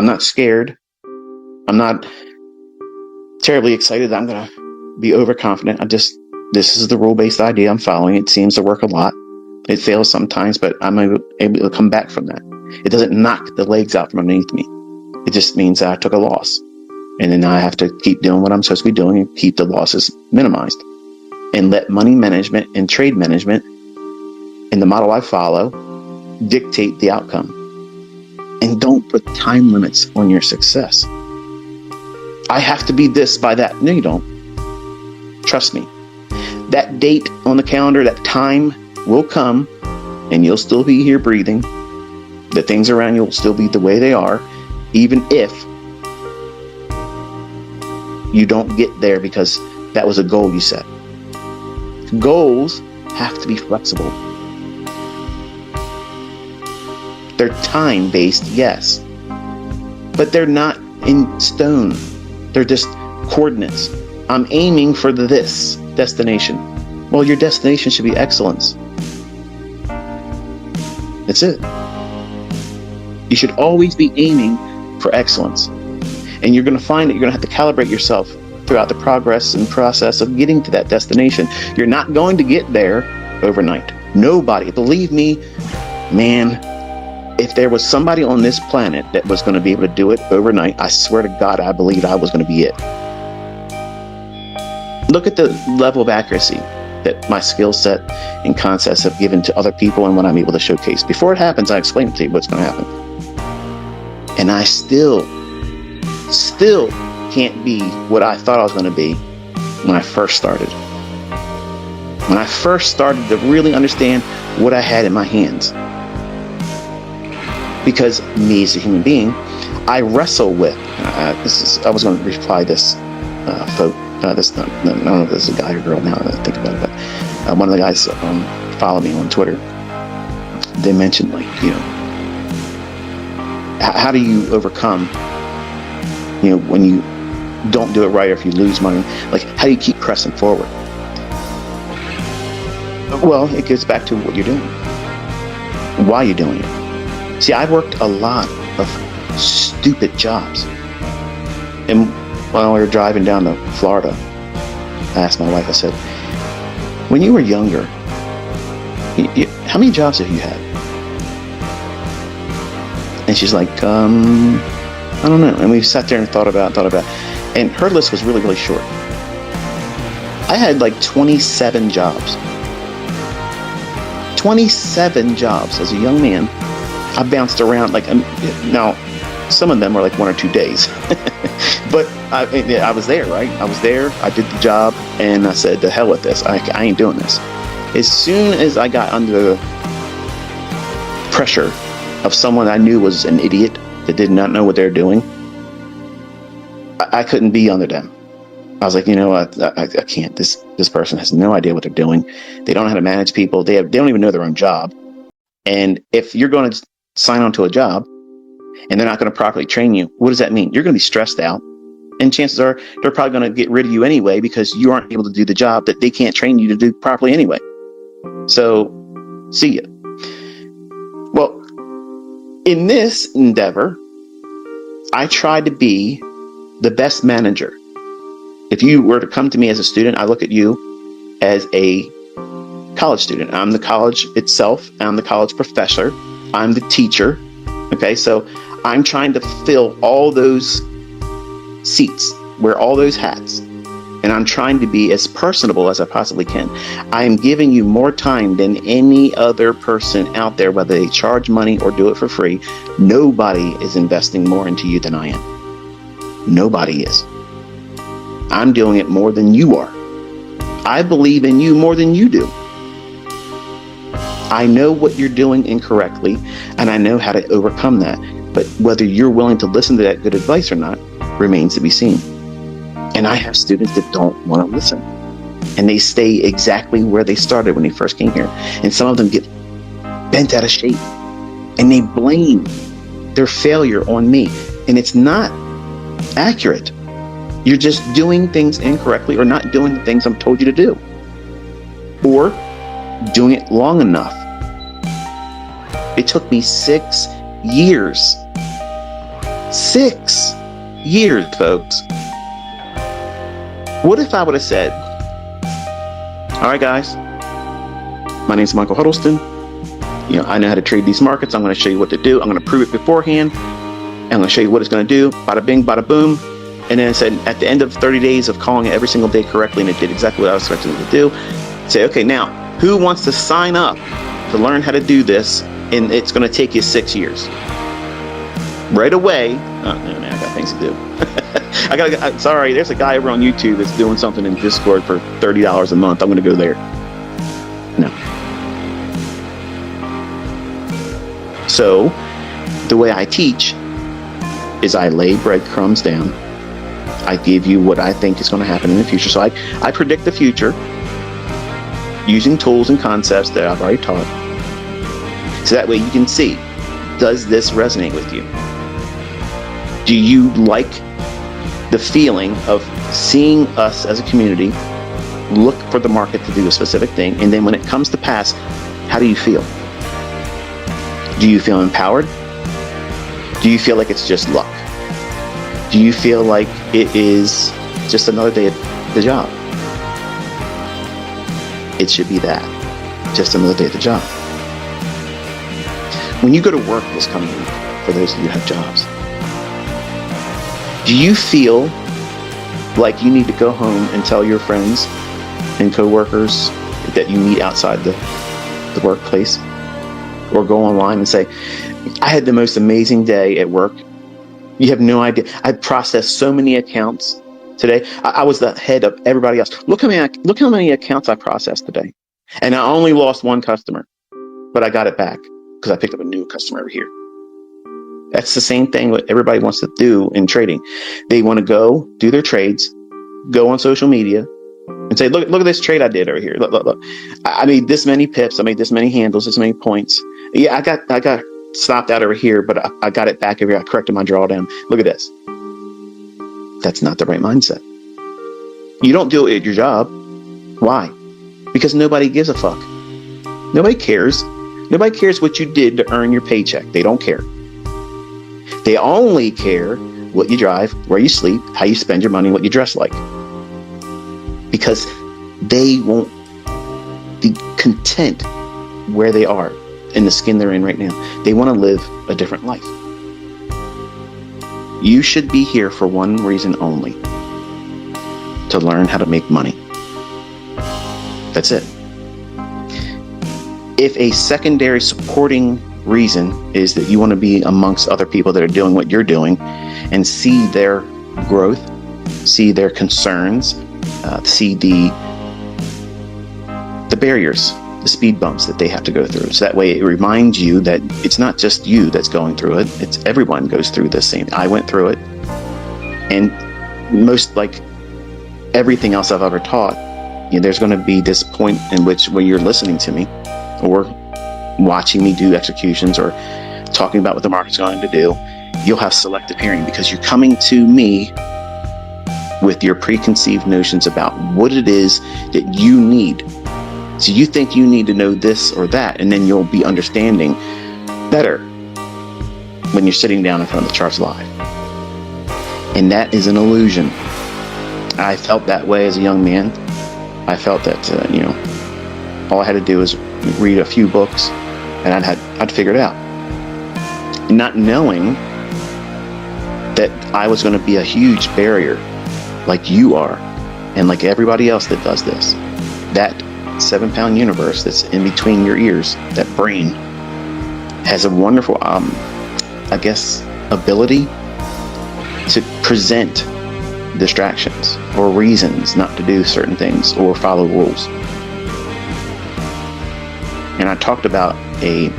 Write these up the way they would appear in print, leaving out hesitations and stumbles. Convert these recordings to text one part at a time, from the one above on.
I'm not scared. I'm not terribly excited that I'm going to be overconfident. This is the rule-based idea. I'm following. It seems to work a lot. It fails sometimes, but I'm able to come back from that. It doesn't knock the legs out from underneath me. It just means that I took a loss. And then I have to keep doing what I'm supposed to be doing and keep the losses minimized. And let money management and trade management and the model I follow dictate the outcome. And don't put time limits on your success. I have to be this by that. No, you don't. Trust me. That date on the calendar, that time will come, and you'll still be here breathing. The things around you will still be the way they are, even if you don't get there because that was a goal you set. Goals have to be flexible. They're time-based, yes, but they're not in stone. They're just coordinates. I'm aiming for this destination. Well, your destination should be excellence. That's it. You should always be aiming for excellence. And you're going to find that you're going to have to calibrate yourself throughout the progress and process of getting to that destination. You're not going to get there overnight. Nobody, believe me, man, if there was somebody on this planet that was going to be able to do it overnight, I swear to God, I believed I was going to be it. Look at the level of accuracy that my skill set and concepts have given to other people and what I'm able to showcase. Before it happens, I explain to you what's going to happen. And I still can't be what I thought I was going to be when I first started. When I first started to really understand what I had in my hands. Because me as a human being, I wrestle with, I was going to reply this, folk. I don't know if this is a guy or girl now that I think about it, but one of the guys follow me on Twitter. They mentioned, like, you know, how do you overcome, you know, when you don't do it right or if you lose money? Like, how do you keep pressing forward? Well, it goes back to what you're doing. Why you're doing it. See, I've worked a lot of stupid jobs. And while we were driving down to Florida, I asked my wife, I said, when you were younger, how many jobs have you had? And she's like, I don't know. And we sat there and thought about it. And her list was really, really short. I had like 27 jobs. 27 jobs as a young man. I bounced around like, now some of them were like 1 or 2 days. But I was there, right? I was there. I did the job, and I said, "To hell with this! I ain't doing this." As soon as I got under the pressure of someone I knew was an idiot that did not know what they're doing, I couldn't be under them. I was like, you know what? I can't. This person has no idea what they're doing. They don't know how to manage people. They don't even know their own job. And if you're going to sign on to a job and they're not going to properly train you, what does that mean? You're going to be stressed out. And chances are they're probably going to get rid of you anyway because you aren't able to do the job that they can't train you to do properly anyway. So, see ya. Well, in this endeavor, I tried to be the best manager. If you were to come to me as a student, I look at you as a college student. I'm the college itself. I'm the college professor. I'm the teacher. Okay, so I'm trying to fill all those seats, wear all those hats, and I'm trying to be as personable as I possibly can. I am giving you more time than any other person out there, whether they charge money or do it for free. Nobody is investing more into you than I am. Nobody is. I'm doing it more than you are. I believe in you more than you do. I know what you're doing incorrectly, and I know how to overcome that. But whether you're willing to listen to that good advice or not remains to be seen. And I have students that don't want to listen. And they stay exactly where they started when they first came here. And some of them get bent out of shape. And they blame their failure on me. And it's not accurate. You're just doing things incorrectly or not doing the things I'm told you to do. Or doing it long enough. It took me 6 years 6 years, folks. What if I would have said, all right, guys, my name's Michael Huddleston. I know how to trade these markets. I'm going to show you what to do. I'm going to prove it beforehand. And I'm going to show you what it's going to do. Bada bing, bada boom. And then I said, at the end of 30 days of calling it every single day correctly, and it did exactly what I was expecting it to do, say, okay, now, who wants to sign up to learn how to do this? And it's going to take you 6 years. Right away. Oh, no, man, I got things to do. Sorry, there's a guy over on YouTube that's doing something in Discord for $30 a month. I'm going to go there. No. So, the way I teach is I lay breadcrumbs down. I give you what I think is going to happen in the future. So I predict the future using tools and concepts that I've already taught. So that way you can see, does this resonate with you? Do you like the feeling of seeing us as a community look for the market to do a specific thing, and then when it comes to pass, how do you feel? Do you feel empowered? Do you feel like it's just luck? Do you feel like it is just another day at the job? It should be that. Just another day at the job. When you go to work this coming week, for those of you who have jobs, do you feel like you need to go home and tell your friends and coworkers that you meet outside the workplace? Or go online and say, I had the most amazing day at work. You have no idea. I processed so many accounts today. I was the head of everybody else. Look how many accounts I processed today. And I only lost one customer, but I got it back because I picked up a new customer over here. That's the same thing what everybody wants to do in trading. They want to go do their trades, go on social media, and say, look at this trade I did over here. Look. I made this many pips. I made this many handles, this many points. Yeah, I got stopped out over here, but I got it back over here. I corrected my drawdown. Look at this. That's not the right mindset. You don't do it at your job. Why? Because nobody gives a fuck. Nobody cares. Nobody cares what you did to earn your paycheck. They don't care. They only care what you drive, where you sleep, how you spend your money, what you dress like. Because they won't be content where they are in the skin they're in right now. They want to live a different life. You should be here for one reason only: to learn how to make money. That's it. If a secondary supporting reason is that you want to be amongst other people that are doing what you're doing and see their growth, see their concerns, see the barriers, the speed bumps that they have to go through. So that way it reminds you that it's not just you that's going through it. It's everyone goes through the same. I went through it. And most, like everything else I've ever taught, there's going to be this point in which when you're listening to me or watching me do executions or talking about what the market's going to do, you'll have selective hearing because you're coming to me with your preconceived notions about what it is that you need. So you think you need to know this or that, and then you'll be understanding better when you're sitting down in front of the charts live. And that is an illusion. I felt that way as a young man. I felt that, all I had to do was read a few books and I'd figure it out. Not knowing that I was going to be a huge barrier like you are and like everybody else that does this. That 7-pound universe that's in between your ears, that brain, has a wonderful, ability to present distractions or reasons not to do certain things or follow rules. And I talked about a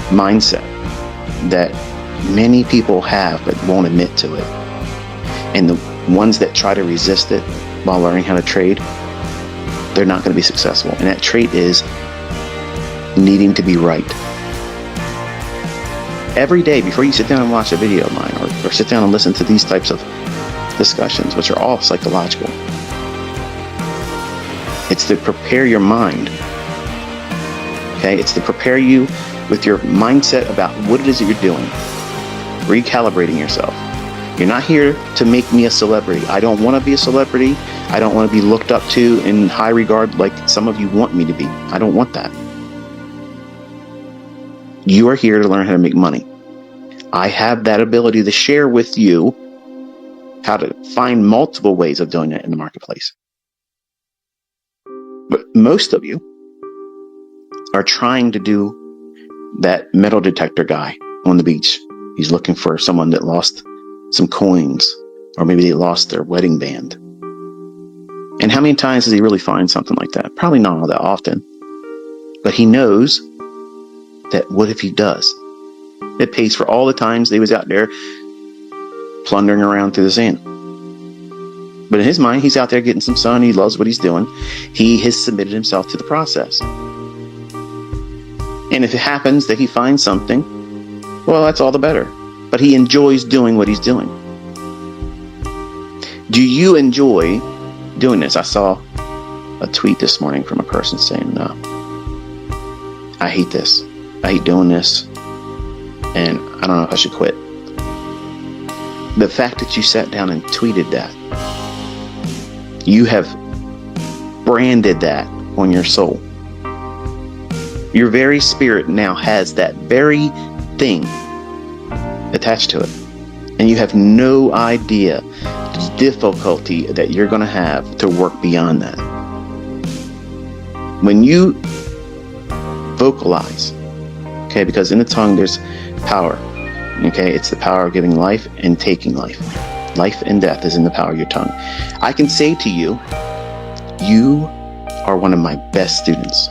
mindset that many people have but won't admit to it. And the ones that try to resist it while learning how to trade, they're not going to be successful. And that trait is needing to be right. Every day before you sit down and watch a video of mine or sit down and listen to these types of discussions, which are all psychological, it's to prepare your mind. Okay, it's to prepare you with your mindset about what it is that you're doing, recalibrating yourself. You're not here to make me a celebrity. I don't want to be a celebrity. I don't want to be looked up to in high regard like some of you want me to be. I don't want that. You are here to learn how to make money. I have that ability to share with you how to find multiple ways of doing that in the marketplace. But most of you are trying to do that metal detector guy on the beach. He's looking for someone that lost some coins, or maybe they lost their wedding band. And how many times does he really find something like that? Probably not all that often. But he knows that what if he does? It pays for all the times they was out there plundering around through the sand. But in his mind, he's out there getting some sun. He loves what he's doing. He has submitted himself to the process. And if it happens that he finds something, well, that's all the better. But he enjoys doing what he's doing. Do you enjoy doing this? I saw a tweet this morning from a person saying, I hate this. I hate doing this. And I don't know if I should quit. The fact that you sat down and tweeted that, you have branded that on your soul. Your very spirit now has that very thing attached to it. And you have no idea the difficulty that you're going to have to work beyond that. When you vocalize, okay, because in the tongue there's power, okay, it's the power of giving life and taking life. Life and death is in the power of your tongue. I can say to you, you are one of my best students.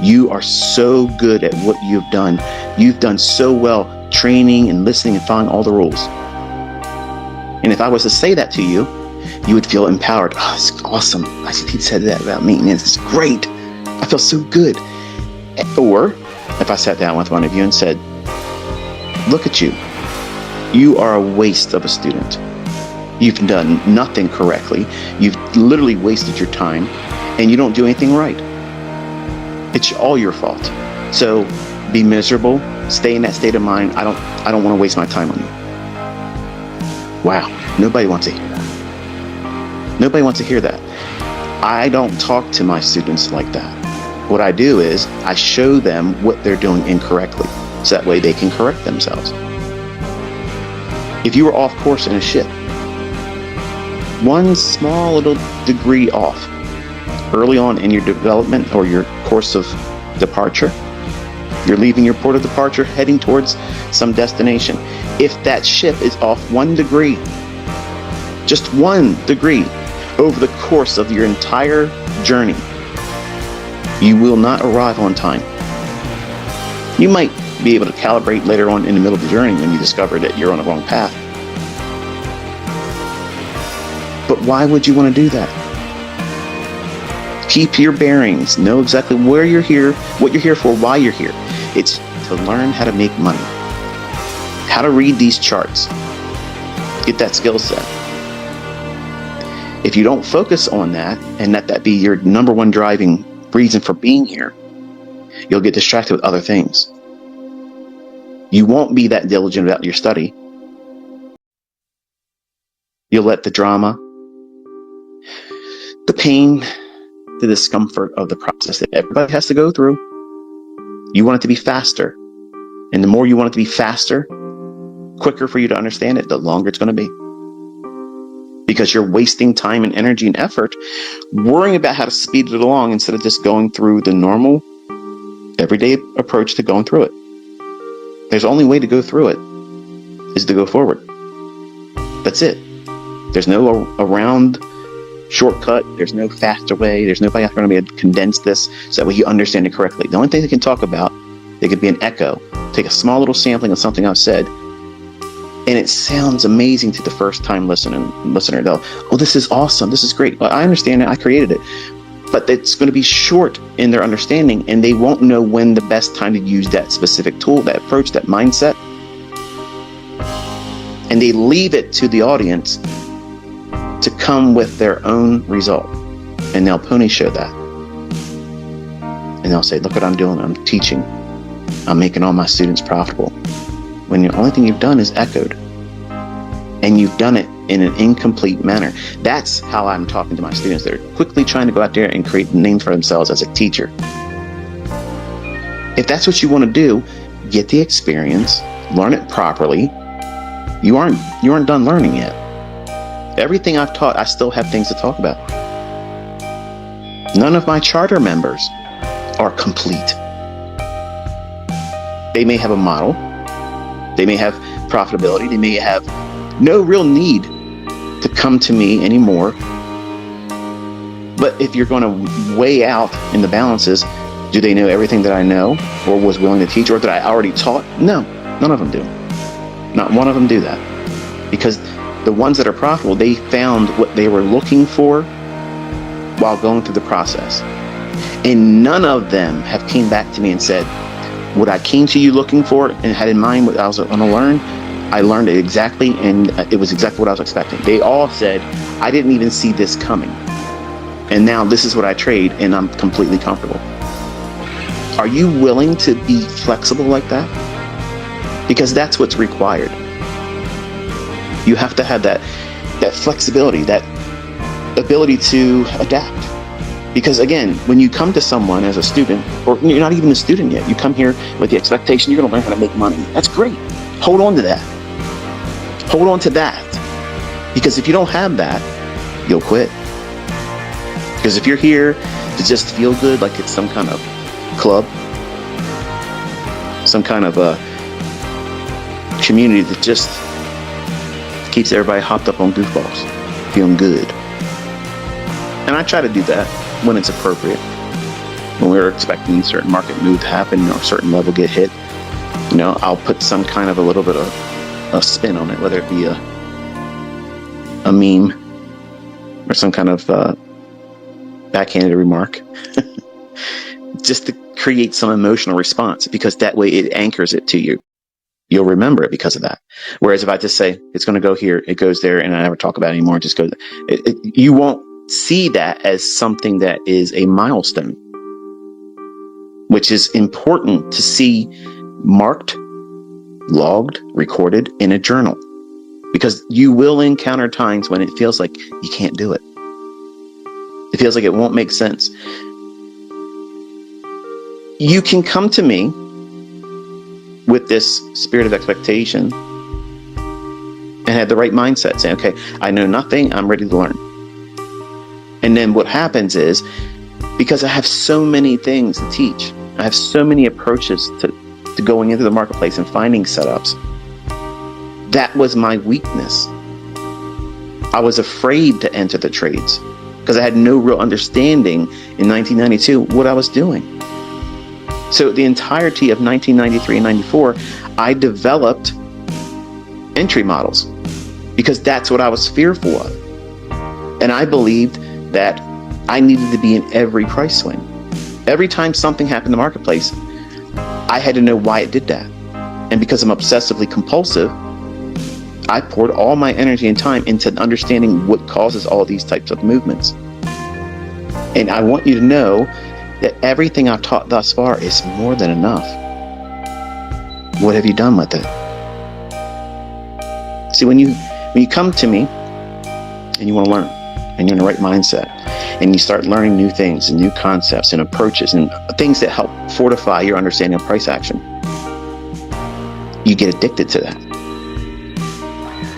You are so good at what you've done. You've done so well training and listening and following all the rules. And if I was to say that to you, you would feel empowered. Oh, it's awesome. ICT said that about maintenance. It's great. I feel so good. Or if I sat down with one of you and said, look at you. You are a waste of a student. You've done nothing correctly. You've literally wasted your time and you don't do anything right. It's all your fault. So be miserable. Stay in that state of mind. I don't want to waste my time on you. Wow. Nobody wants to hear that. Nobody wants to hear that. I don't talk to my students like that. What I do is I show them what they're doing incorrectly, so that way they can correct themselves. If you were off course in a ship, one small little degree off early on in your development or your course of departure, you're leaving your port of departure, heading towards some destination. If that ship is off 1 degree, just 1 degree over the course of your entire journey, you will not arrive on time. You might be able to calibrate later on in the middle of the journey when you discover that you're on the wrong path. But why would you want to do that? Keep your bearings. Know exactly where you're here, what you're here for, why you're here. It's to learn how to make money. How to read these charts. Get that skill set. If you don't focus on that and let that be your number one driving reason for being here, you'll get distracted with other things. You won't be that diligent about your study. You'll let the drama, the pain, the discomfort of the process that everybody has to go through. You want it to be faster. And the more you want it to be faster, quicker for you to understand it, the longer it's going to be. Because you're wasting time and energy and effort worrying about how to speed it along instead of just going through the normal, everyday approach to going through it. There's only way to go through it is to go forward. That's it. There's no around shortcut. There's no faster way. There's nobody going to be able to condense this so that way you understand it correctly. The only thing they can talk about, they could be an echo. Take a small little sampling of something I've said, and it sounds amazing to the first time listener. They'll, oh, this is awesome. This is great. Well, I understand it. I created it. But it's going to be short in their understanding, and they won't know when the best time to use that specific tool, that approach, that mindset. And they leave it to the audience to come with their own result. And they'll pony show that. And they'll say, look what I'm doing. I'm teaching. I'm making all my students profitable. when the only thing you've done is echoed. And you've done it in an incomplete manner. That's how I'm talking to my students. They're quickly trying to go out there and create a name for themselves as a teacher. If that's what you want to do, get the experience, learn it properly. You aren't done learning yet. Everything I've taught, I still have things to talk about. None of my charter members are complete. They may have a model. They may have profitability. They may have no real need to come to me anymore. But if you're going to weigh out in the balances, do they know everything that I know or was willing to teach or that I already taught? No, none of them do. Not one of them do that. Because the ones that are profitable, they found what they were looking for while going through the process. And none of them have came back to me and said, what I came to you looking for and had in mind what I was going to learn, I learned it exactly, and it was exactly what I was expecting. They all said, I didn't even see this coming. And now this is what I trade, and I'm completely comfortable. Are you willing to be flexible like that? Because that's what's required. You have to have that flexibility, that ability to adapt. Because again, when you come to someone as a student, or you're not even a student yet, you come here with the expectation you're going to learn how to make money. That's great. Hold on to that. Hold on to that. Because if you don't have that, you'll quit. Because if you're here to just feel good, like it's some kind of club, some kind of a community that just keeps everybody hopped up on goofballs, feeling good. And I try to do that when it's appropriate. When we're expecting a certain market move to happen or a certain level get hit, I'll put some kind of a little bit of a spin on it, whether it be a meme or some kind of backhanded remark, just to create some emotional response, because that way it anchors it to you. You'll remember it because of that. Whereas if I just say it's going to go here, it goes there, and I never talk about it anymore, it just goes, you won't see that as something that is a milestone, which is important to see marked, logged, recorded in a journal, because you will encounter times when it feels like you can't do it. It feels like it won't make sense. You can come to me with this spirit of expectation and have the right mindset, saying, okay, I know nothing, I'm ready to learn. And then what happens is, because I have so many things to teach, I have so many approaches to going into the marketplace and finding setups. That was my weakness. I was afraid to enter the trades because I had no real understanding in 1992 what I was doing. So the entirety of 1993 and 94, I developed entry models because that's what I was fearful of. And I believed that I needed to be in every price swing. Every time something happened in the marketplace, I had to know why it did that. And because I'm obsessively compulsive, I poured all my energy and time into understanding what causes all these types of movements. And I want you to know that everything I've taught thus far is more than enough. What have you done with it? See, when you come to me and you want to learn, and you're in the right mindset, and you start learning new things and new concepts and approaches and things that help fortify your understanding of price action, you get addicted to that.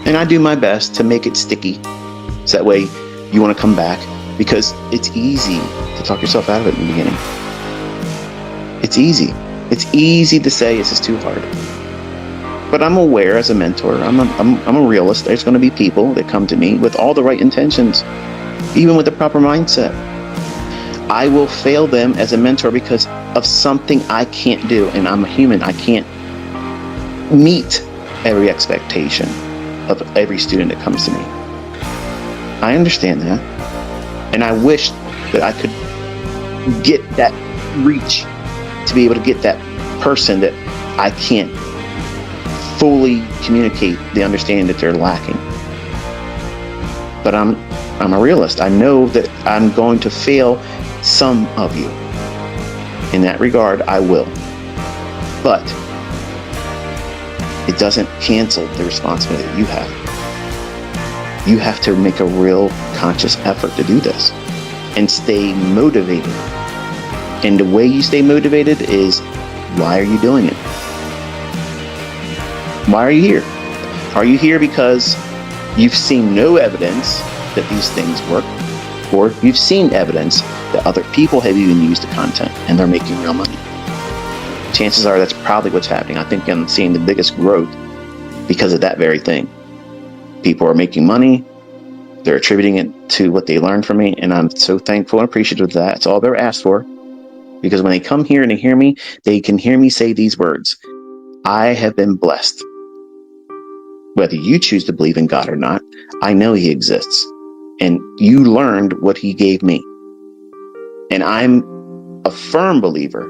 And I do my best to make it sticky, so that way you want to come back, because it's easy to talk yourself out of it in the beginning. It's easy. It's easy to say this is too hard. But I'm aware as a mentor, I'm a realist. There's going to be people that come to me with all the right intentions, even with the proper mindset. I will fail them as a mentor because of something I can't do. And I'm a human. I can't meet every expectation of every student that comes to me. I understand that. And I wish that I could get that reach to be able to get that person that I can't fully communicate the understanding that they're lacking. But I'm a realist. I know that I'm going to fail some of you. In that regard, I will. But it doesn't cancel the responsibility that you have. You have to make a real conscious effort to do this and stay motivated. And the way you stay motivated is, why are you doing it? Why are you here? Are you here because you've seen no evidence that these things work, or you've seen evidence that other people have even used the content and they're making real money? Chances are that's probably what's happening. I think I'm seeing the biggest growth because of that very thing. People are making money. They're attributing it to what they learned from me, and I'm so thankful and appreciative of that. It's all they're asked for, because when they come here and they hear me, they can hear me say these words: I have been blessed. Whether you choose to believe in God or not, I know He exists, and you learned what He gave me. And I'm a firm believer,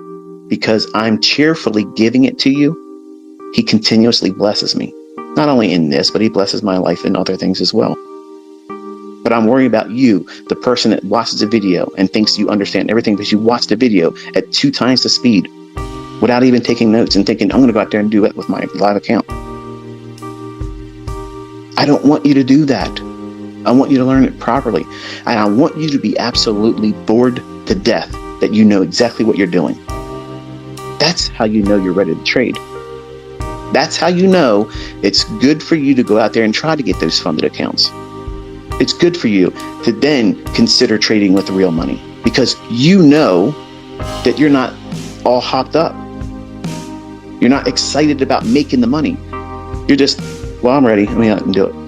because I'm cheerfully giving it to you. He continuously blesses me, not only in this, but He blesses my life in other things as well. But I'm worried about you, the person that watches the video and thinks you understand everything because you watched the video at 2 times the speed without even taking notes and thinking, I'm going to go out there and do it with my live account. I don't want you to do that. I want you to learn it properly. And I want you to be absolutely bored to death that you know exactly what you're doing. That's how you know you're ready to trade. That's how you know it's good for you to go out there and try to get those funded accounts. It's good for you to then consider trading with real money, because you know that you're not all hopped up. You're not excited about making the money. You're just, well, I'm ready. I mean, I can do it.